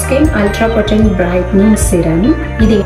Skin ultra potent brightening serum. ఇది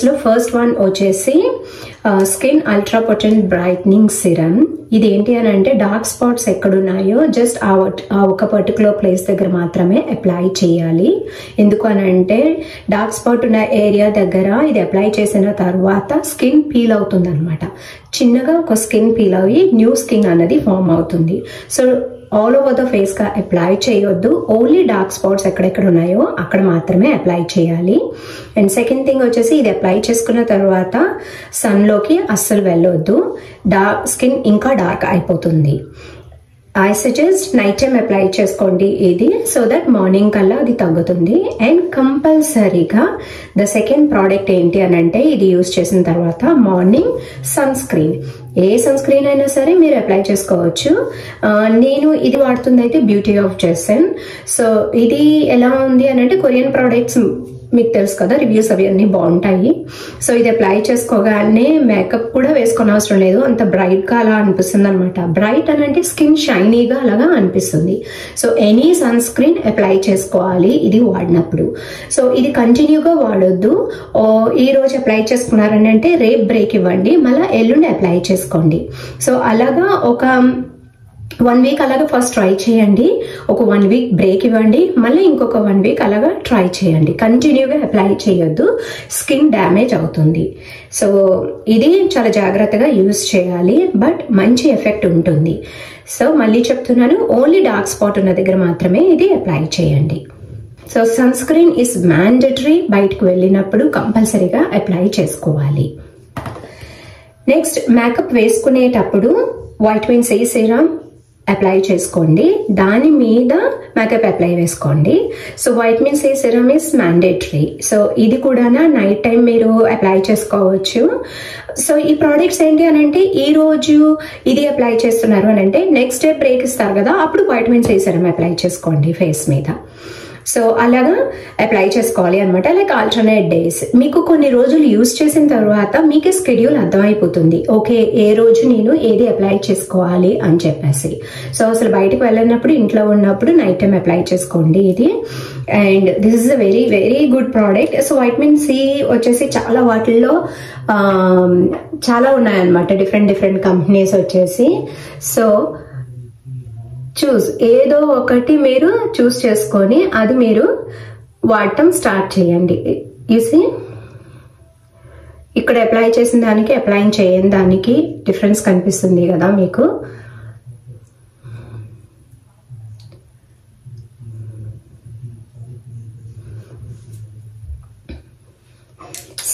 లో first one వచ్చేసి skin ultra potent brightening serum. ఇది ఏంటి అని అంటే డార్క్ స్పాట్స్ ఎక్కడున్నాయో జస్ట్ ఆ ఒక పర్టికులర్ ప్లేస్ దగ్గర మాత్రమే అప్లై చేయాలి. ఎందుకు అని అంటే డార్క్ స్పాట్ ఉన్న ఏరియా దగ్గర ఇది అప్లై చేసిన తర్వాత స్కిన్ పీల్ అవుతుంది అనమాట. చిన్నగా ఒక స్కిన్ పీల్ అయ్యి న్యూ స్కిన్ అన్నది ఫామ్ అవుతుంది. So all over the face గా అప్లై చేయొద్దు. ఓన్లీ డార్క్ స్పాట్స్ ఎక్కడెక్కడ ఉన్నాయో అక్కడ మాత్రమే అప్లై చేయాలి. అండ్ సెకండ్ థింగ్ వచ్చేసి ఇది అప్లై చేసుకున్న తర్వాత సన్ లోకి అస్సలు వెళ్ళొద్దు. స్కిన్ ఇంకా డార్క్ అయిపోతుంది. I suggest night time apply చేసుకోండి ఇది, సో దట్ మార్నింగ్ కల్లా అది తగ్గుతుంది. అండ్ కంపల్సరీగా ద సెకండ్ ప్రోడక్ట్ ఏంటి అని అంటే ఇది యూజ్ చేసిన తర్వాత మార్నింగ్ సన్ స్క్రీన్, ఏ సన్ స్క్రీన్ అయినా సరే మీరు అప్లై చేసుకోవచ్చు. నేను ఇది వాడుతుంది అయితే బ్యూటీ ఆఫ్ జెసన్. సో ఇది ఎలా ఉంది అని అంటే కొరియన్ ప్రోడక్ట్స్ మీకు తెలుసు కదా, రివ్యూస్ అవి అన్ని బాగుంటాయి. సో ఇది అప్లై చేసుకోగానే మేకప్ కూడా వేసుకొని అవసరం లేదు, అంత బ్రైట్ గా అలా అనిపిస్తుంది అనమాట. బ్రైట్ అని అంటే స్కిన్ షైనీగా అలాగా అనిపిస్తుంది. So any sunscreen apply చేసుకోవాలి ఇది వాడినప్పుడు. సో ఇది కంటిన్యూగా వాడొద్దు. ఈ రోజు అప్లై చేసుకున్నారని అంటే రేపు బ్రేక్ ఇవ్వండి, మళ్ళీ ఎల్లుండి అప్లై చేసుకోండి. సో అలాగా ఒక 1 వీక్ అలాగా ఫస్ట్ ట్రై చేయండి, ఒక 1 వీక్ బ్రేక్ ఇవ్వండి, మళ్ళీ ఇంకొక 1 వీక్ అలాగా ట్రై చేయండి. కంటిన్యూగా అప్లై చేయొద్దు, స్కిన్ డ్యామేజ్ అవుతుంది. సో ఇది చాలా జాగ్రత్తగా యూజ్ చేయాలి, బట్ మంచి ఎఫెక్ట్ ఉంటుంది. సో మళ్ళీ చెప్తున్నాను, ఓన్లీ డార్క్ స్పాట్ ఉన్న దగ్గర మాత్రమే ఇది అప్లై చేయండి. So sunscreen is mandatory, బయటకు వెళ్ళినప్పుడు కంపల్సరీగా అప్లై చేసుకోవాలి. నెక్స్ట్ మేకప్ వేసుకునేటప్పుడు వైటమిన్ సి సిరం అప్లై చేసుకోండి, దాని మీద మేకప్ అప్లై వేసుకోండి. So vitamin C serum is mandatory. So ఇది కూడా నైట్ టైం మీరు అప్లై చేసుకోవచ్చు. సో ఈ ప్రోడక్ట్స్ ఏంటి అని అంటే ఈ రోజు ఇది అప్లై చేస్తున్నారు అని అంటే నెక్స్ట్ డే బ్రేక్ ఇస్తారు కదా, అప్పుడు వైటమిన్ సి సిరం అప్లై చేసుకోండి ఫేస్ మీద. సో అలాగా అప్లై చేసుకోవాలి అనమాట, లైక్ ఆల్టర్నేట్ డేస్. మీకు కొన్ని రోజులు యూజ్ చేసిన తర్వాత మీకే స్కెడ్యూల్ అర్థమైపోతుంది, ఓకే ఏ రోజు నేను ఏది అప్లై చేసుకోవాలి అని చెప్పేసి. సో అసలు బయటకు వెళ్ళినప్పుడు ఇంట్లో ఉన్నప్పుడు నైట్ టైం అప్లై చేసుకోండి ఇది. And this is a very very good product. So vitamin C వచ్చేసి చాలా వాటిల్లో చాలా ఉన్నాయన్నమాట, డిఫరెంట్ కంపెనీస్ వచ్చేసి. సో ఏదో ఒకటి మీరు చూస్ చేసుకొని అది మీరు వాడటం స్టార్ట్ చేయండి. యూసీ ఇక్కడ అప్లై చేసిన దానికి అప్లై చేయని దానికి డిఫరెన్స్ కనిపిస్తుంది కదా మీకు.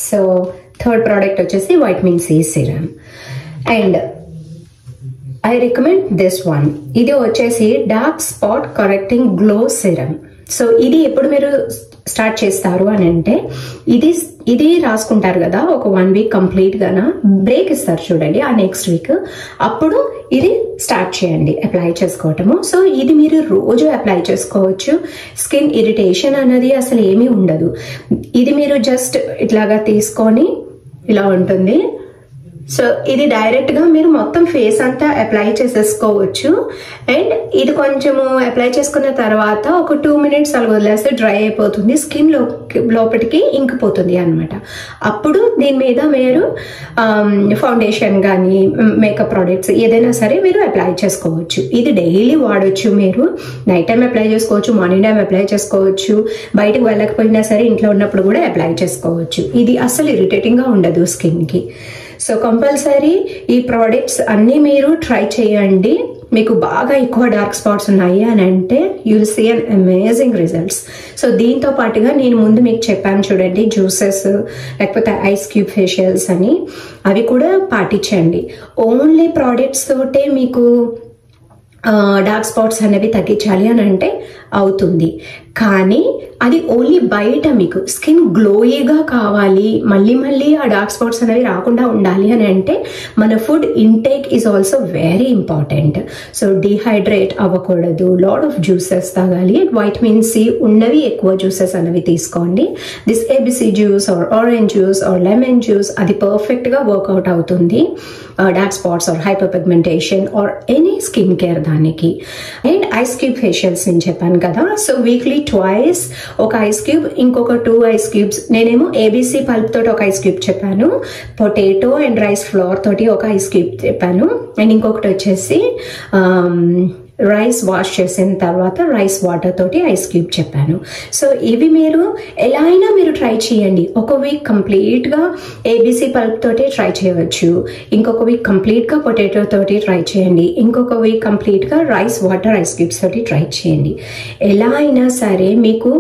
సో థర్డ్ ప్రోడక్ట్ వచ్చేసి vitamin C serum. And I recommend this one. ఇది వచ్చేసి dark spot correcting glow serum. So ఇది ఎప్పుడు మీరు స్టార్ట్ చేస్తారు అని అంటే ఇది రాసుకుంటారు కదా, ఒక 1 వీక్ కంప్లీట్ గాన బ్రేక్ ఇస్తారు చూడండి, ఆ నెక్స్ట్ వీక్ అప్పుడు ఇది స్టార్ట్ చేయండి అప్లై చేసుకోవటము. సో ఇది మీరు రోజు అప్లై చేసుకోవచ్చు. స్కిన్ ఇరిటేషన్ అనేది అసలు ఏమీ ఉండదు. ఇది మీరు జస్ట్ ఇట్లాగా తీసుకొని ఇలా ఉంటుంది. సో ఇది డైరెక్ట్ గా మీరు మొత్తం ఫేస్ అంతా అప్లై చేసేసుకోవచ్చు. అండ్ ఇది కొంచెము అప్లై చేసుకున్న తర్వాత ఒక 2 మినిట్స్ అలా వదిలేస్తే డ్రై అయిపోతుంది, స్కిన్ లోపలికి ఇంకిపోతుంది అనమాట. అప్పుడు దీని మీద మీరు ఫౌండేషన్ కానీ మేకప్ ప్రోడక్ట్స్ ఏదైనా సరే మీరు అప్లై చేసుకోవచ్చు. ఇది డైలీ వాడొచ్చు, మీరు నైట్ టైం అప్లై చేసుకోవచ్చు, మార్నింగ్ టైం అప్లై చేసుకోవచ్చు, బయటకు వెళ్ళకపోయినా సరే ఇంట్లో ఉన్నప్పుడు కూడా అప్లై చేసుకోవచ్చు. ఇది అస్సలు ఇరిటేటింగ్ గా ఉండదు స్కిన్ కి. సో కంపల్సరీ ఈ ప్రోడక్ట్స్ అన్ని మీరు ట్రై చేయండి. మీకు బాగా ఎక్కువ డార్క్ స్పాట్స్ ఉన్నాయి అని అంటే you will see an amazing results. So దీంతో పాటుగా నేను ముందు మీకు చెప్పాను చూడండి, జ్యూసెస్ లేకపోతే ఐస్ క్యూబ్ ఫేషియల్స్ అని, అవి కూడా పాటించండి. ఓన్లీ ప్రోడక్ట్స్ తోటే మీకు డార్క్ స్పాట్స్ అనేవి తగ్గించాలి అని అంటే అవుతుంది, కానీ అది ఓన్లీ బయట మీకు స్కిన్ గ్లోయీగా కావాలి, మళ్ళీ ఆ డార్క్ స్పాట్స్ అనేవి రాకుండా ఉండాలి అని అంటే మన food intake is also very important. So dehydrate అవ్వకూడదు, లాట్ ఆఫ్ జ్యూసెస్ తాగాలి, వైటమిన్ సి ఉన్నవి ఎక్కువ జ్యూసెస్ అనేవి తీసుకోండి. This ABC juice or orange juice or lemon juice అది పర్ఫెక్ట్ గా వర్కౌట్ అవుతుంది dark spots or hyperpigmentation or any skin care దానికి. అండ్ ఐస్ క్యూబ్ ఫేషియల్స్ నేను చెప్పాను కదా. సో వీక్లీ ట్వైస్ ఒక ఐస్ క్యూబ్, ఇంకొక 2 ఐస్ క్యూబ్స్. నేనేమో ఏబీసీ పల్ప్ తోటి ఒక ఐస్ క్యూబ్ చెప్పాను, పొటాటో అండ్ రైస్ ఫ్లోర్ తోటి ఒక ఐస్ క్యూబ్ చెప్పాను, అండ్ ఇంకొకటి వచ్చేసి రైస్ వాష్ చేసిన తర్వాత రైస్ వాటర్ తోటి ఐస్ క్యూబ్ చెప్పాను. సో ఇవి మీరు ఎలా అయినా మీరు ట్రై చేయండి. ఒక వీక్ కంప్లీట్గా ఏబీసీ పల్ప్ తోటి ట్రై చేయవచ్చు, ఇంకొక వీక్ కంప్లీట్గా పొటాటో తోటి ట్రై చేయండి, ఇంకొక వీక్ కంప్లీట్గా రైస్ వాటర్ ఐస్ క్యూబ్స్ తోటి ట్రై చేయండి. ఎలా అయినా సరే మీకు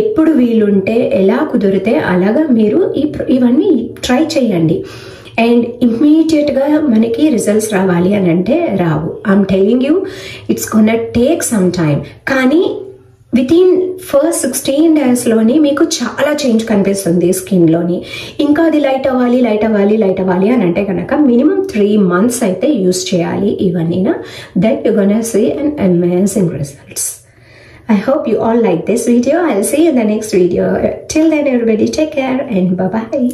ఎప్పుడు వీలుంటే, ఎలా కుదిరితే అలాగా మీరు ఇవన్నీ ట్రై చేయండి. అండ్ ఇమ్మీడియట్గా మనకి రిజల్ట్స్ రావాలి అని అంటే రావు. I'm telling you, it's gonna take some time. కానీ వితిన్ ఫస్ట్ 16 డేస్లోని మీకు చాలా చేంజ్ కనిపిస్తుంది స్కిన్లోని. ఇంకా అది లైట్ అవ్వాలి అని అంటే కనుక మినిమం 3 months అయితే యూస్ చేయాలి ఇవన్నీనా. Then you gonna see an amazing results. I hope you all like this video. I'll see you in the next video. Till then, everybody take care and bye-bye.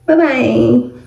Bye-bye.